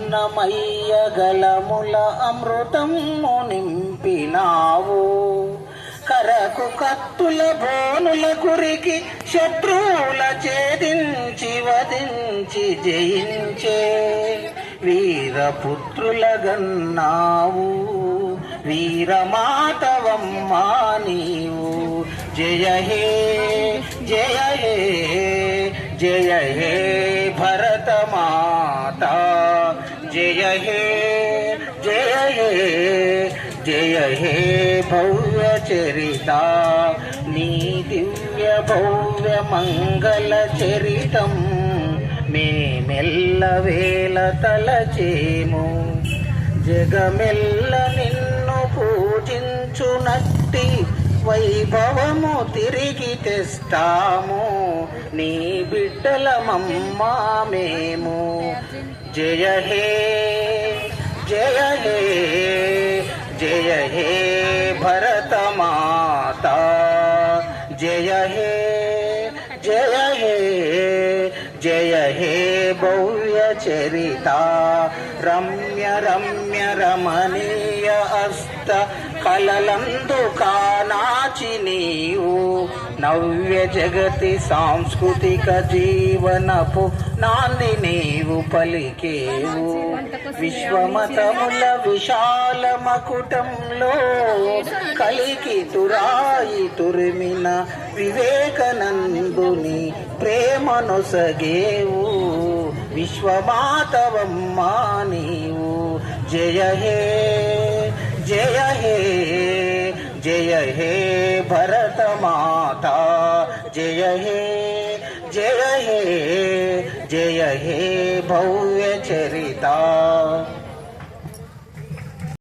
అన్నమయ్య గలముల అమృతము నింపినావు. కరకు కత్తుల బోనుల కురికి శత్రువుల ఛేదించి వధించి జయించే వీరపుత్రుల గన్నావు. వీరమాతవమ్మా నీవు. జయ హే జయ హే జయ హే భరత మాత. జయ హే జయ హే జయ హే భవ్య చరిత. నీ దివ్య భవ్య మంగళ చరితం మేమెల్ల వేళ తలచేము. జగమెల్ల నిన్ను పూజించునట్టి వైభవము తిరిగి తెస్తాము. నీ బిడ్డలమమ్మా మేము. జయ హే జయ హే జయ హే భరత మాత. జయ హే జయ హే జయ హే భవ్య చరిత. రమ్య రమ్య రమణీయ అస్త కలలందు కానాచి నీవు. నవ్య జగతి సాంస్కృతిక జీవనపు నాంది నీవు పలికేవు. విశ్వమతముల విశాల మకుటంలో కలికి తురాయి తురిమిన వివేకానందుని ప్రేమనొసగేవు. విశ్వమాతవమ్మా నీవు. జయ హే జయ హే జయ హే భరత మాత. జయ హే జయ హే జయ హే భవ్య చరిత.